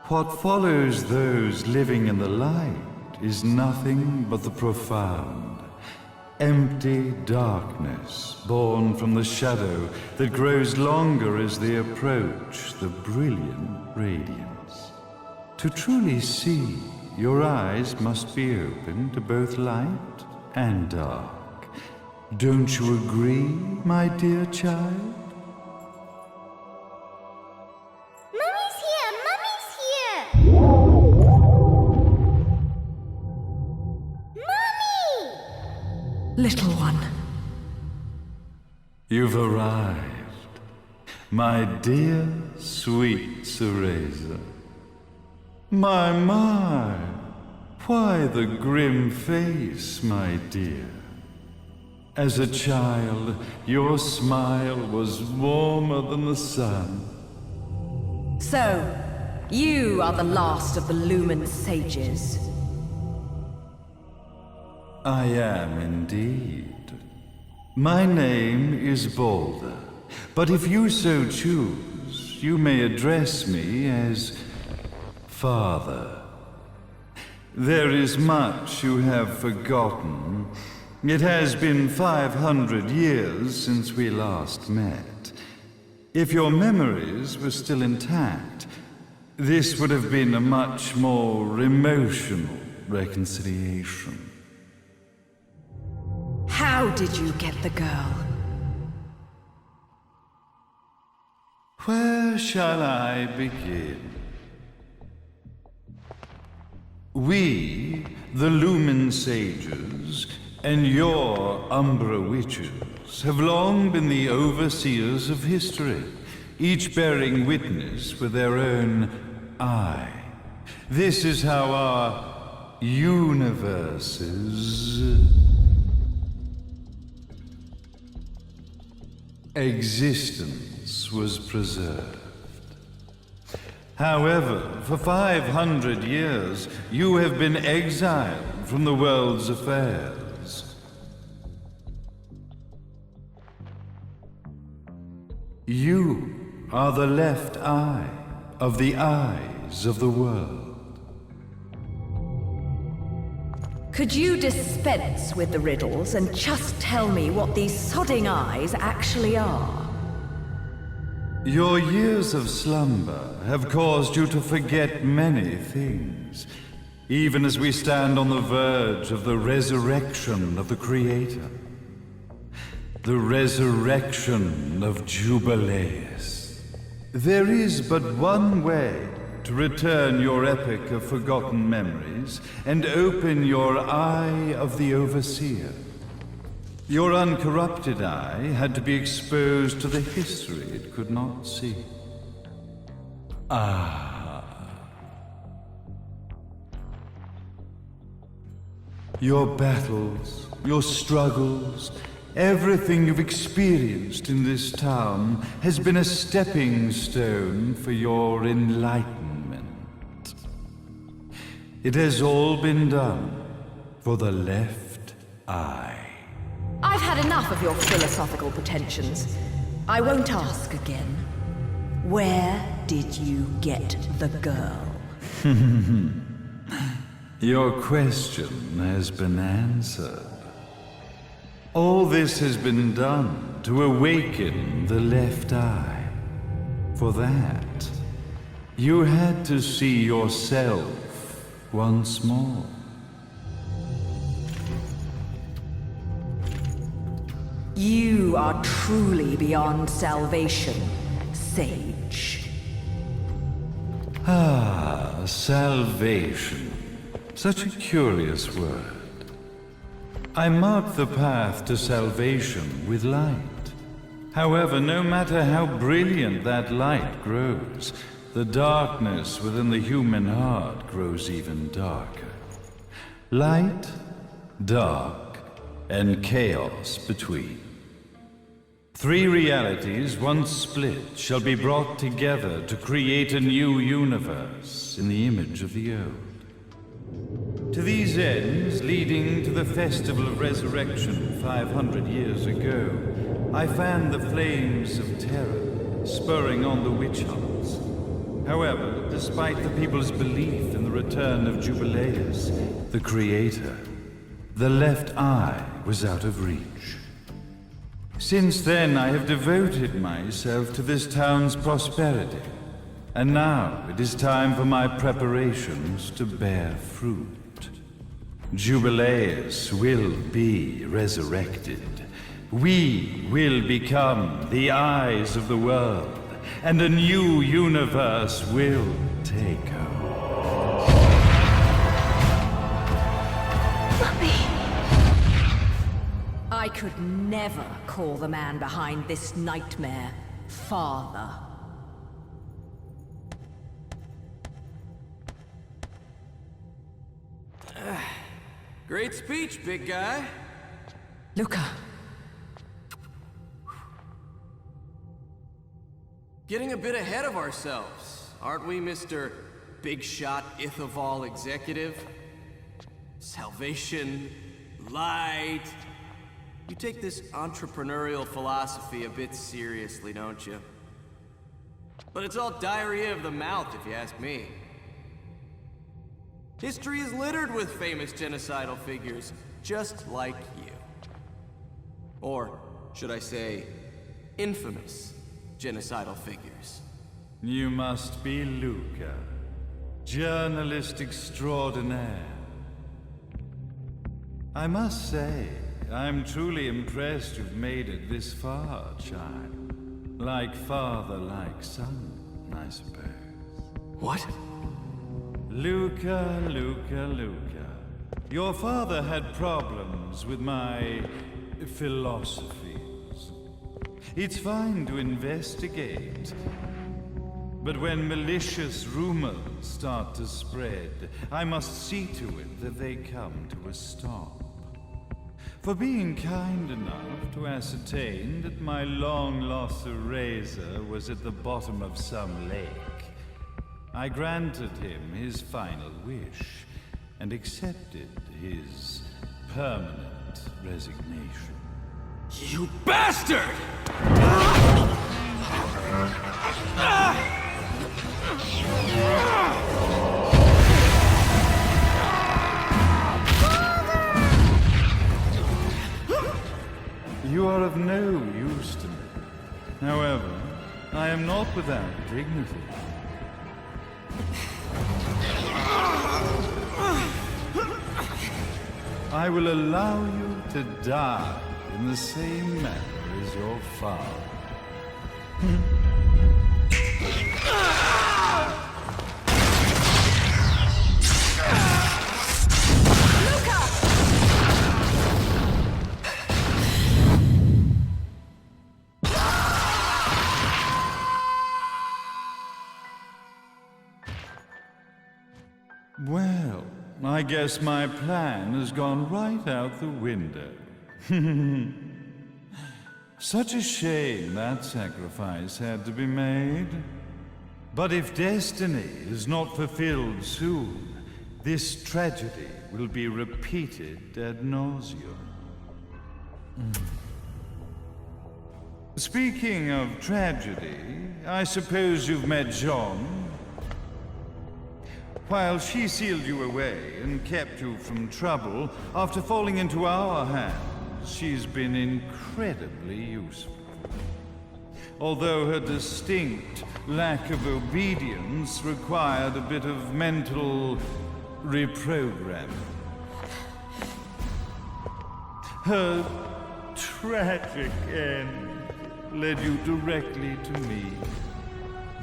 What follows those living in the light is nothing but the profound, empty darkness born from the shadow that grows longer as they approach the brilliant radiance. To truly see, your eyes must be open to both light and dark. Don't you agree, my dear child? Mummy's here! Mummy's here! Mummy! Little one. You've arrived, my dear, sweet Cereza. My, why the grim face, my dear? As a child, your smile was warmer than the sun. So, you are the last of the Lumen sages. I am indeed. My name is Balder, but if you so choose, you may address me as Father. There is much you have forgotten. It has been 500 years since we last met. If your memories were still intact, this would have been a much more emotional reconciliation. How did you get the girl? Where shall I begin? We, the Lumen sages, and your Umbra witches, have long been the overseers of history, each bearing witness with their own eye. This is how our universe's existence was preserved. However, for 500 years, you have been exiled from the world's affairs. You are the left eye of the eyes of the world. Could you dispense with the riddles and just tell me what these sodding eyes actually are? Your years of slumber have caused you to forget many things, even as we stand on the verge of the resurrection of the Creator. The resurrection of Jubileus. There is but one way to return your epic of forgotten memories and open your eye of the Overseer. Your uncorrupted eye had to be exposed to the history it could not see. Your battles, your struggles, everything you've experienced in this town has been a stepping stone for your enlightenment. It has all been done for the left eye. I've had enough of your philosophical pretensions. I won't ask again. Where did you get the girl? Your question has been answered. All this has been done to awaken the left eye. For that, you had to see yourself once more. You are truly beyond salvation, sage. Salvation. Such a curious word. I mark the path to salvation with light. However, no matter how brilliant that light grows, the darkness within the human heart grows even darker. Light, dark, and chaos between. Three realities, once split, shall be brought together to create a new universe in the image of the old. To these ends, leading to the Festival of Resurrection 500 years ago, I fanned the flames of terror, spurring on the witch hunts. However, despite the people's belief in the return of Jubileus, the creator, the left eye was out of reach. Since then, I have devoted myself to this town's prosperity. And now it is time for my preparations to bear fruit. Jubileus will be resurrected. We will become the eyes of the world, and a new universe will take hold. Mummy! I could never call the man behind this nightmare father. Great speech, big guy. Luca. Getting a bit ahead of ourselves, aren't we, Mr. Big Shot Ithaval Executive? Salvation, light. You take this entrepreneurial philosophy a bit seriously, don't you? But it's all diarrhea of the mouth, if you ask me. History is littered with famous genocidal figures, just like you. Or, should I say, infamous genocidal figures. You must be Luca, journalist extraordinaire. I must say, I'm truly impressed you've made it this far, child. Like father, like son, I suppose. What? Luca. Your father had problems with my philosophies. It's fine to investigate, but when malicious rumors start to spread, I must see to it that they come to a stop. For being kind enough to ascertain that my long-lost eraser was at the bottom of some lake, I granted him his final wish and accepted his permanent resignation. You bastard! You are of no use to me. However, I am not without dignity. I will allow you to die in the same manner as your father. Well, I guess my plan has gone right out the window. Such a shame that sacrifice had to be made. But if destiny is not fulfilled soon, this tragedy will be repeated ad nauseum. Speaking of tragedy, I suppose you've met Jean. While she sealed you away and kept you from trouble, after falling into our hands, she's been incredibly useful. Although her distinct lack of obedience required a bit of mental reprogramming. Her tragic end led you directly to me,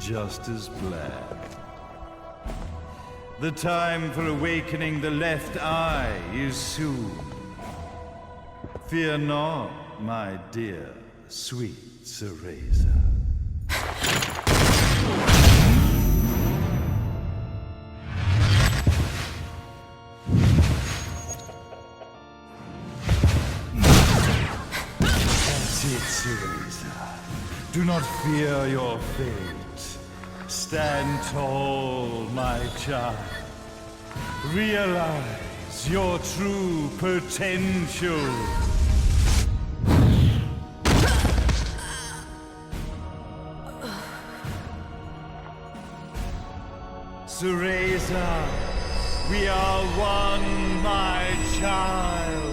just as planned. The time for awakening the left eye is soon. Fear not, my dear, sweet Cereza. That's it, Cereza. Do not fear your fate. Stand tall, my child. Realize your true potential. to raise us. We are one, my child.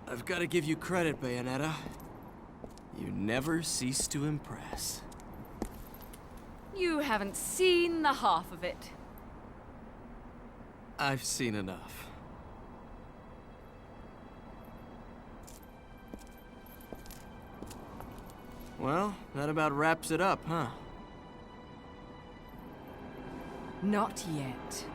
I've got to give you credit, Bayonetta. You never cease to impress. You haven't seen the half of it. I've seen enough. Well, that about wraps it up, huh? Not yet.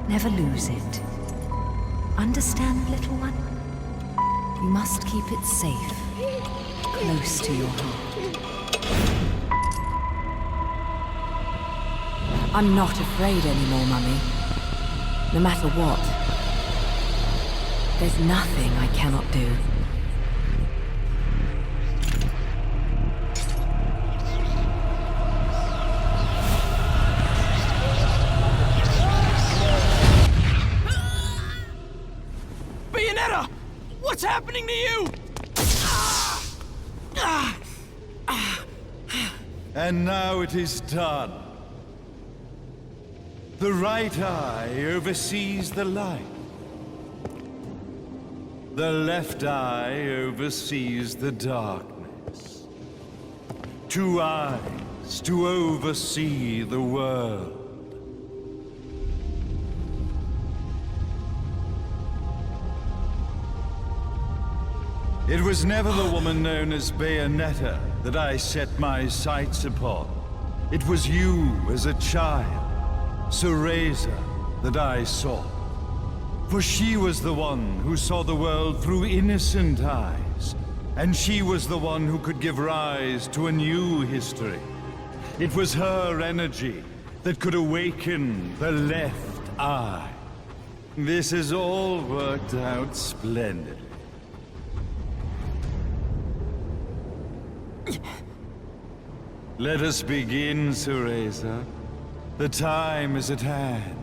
Never lose it. Understand, little one? You must keep it safe, close to your heart. I'm not afraid anymore, Mummy. No matter what. There's nothing I cannot do. Bayonetta! What's happening to you? And now it is done. The right eye oversees the light. The left eye oversees the darkness. 2 eyes to oversee the world. It was never the woman known as Bayonetta that I set my sights upon. It was you as a child, Cereza, that I saw. For she was the one who saw the world through innocent eyes, And she was the one who could give rise to a new history. It was her energy that could awaken the left eye. This has all worked out splendidly. Let us begin, Cereza. The time is at hand.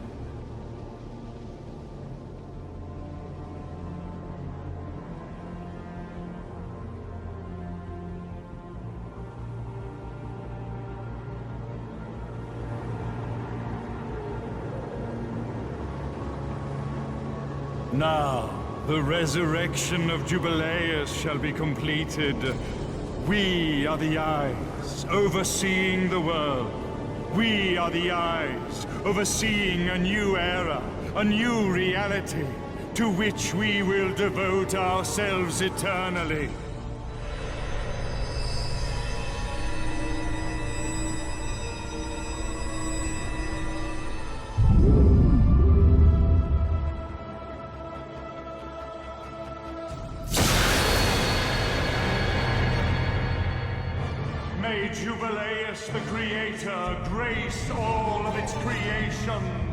Now, the resurrection of Jubileus shall be completed. We are the eyes, overseeing the world. We are the eyes, overseeing a new era, a new reality, to which we will devote ourselves eternally. May Jubileus the Creator grace all of its creations.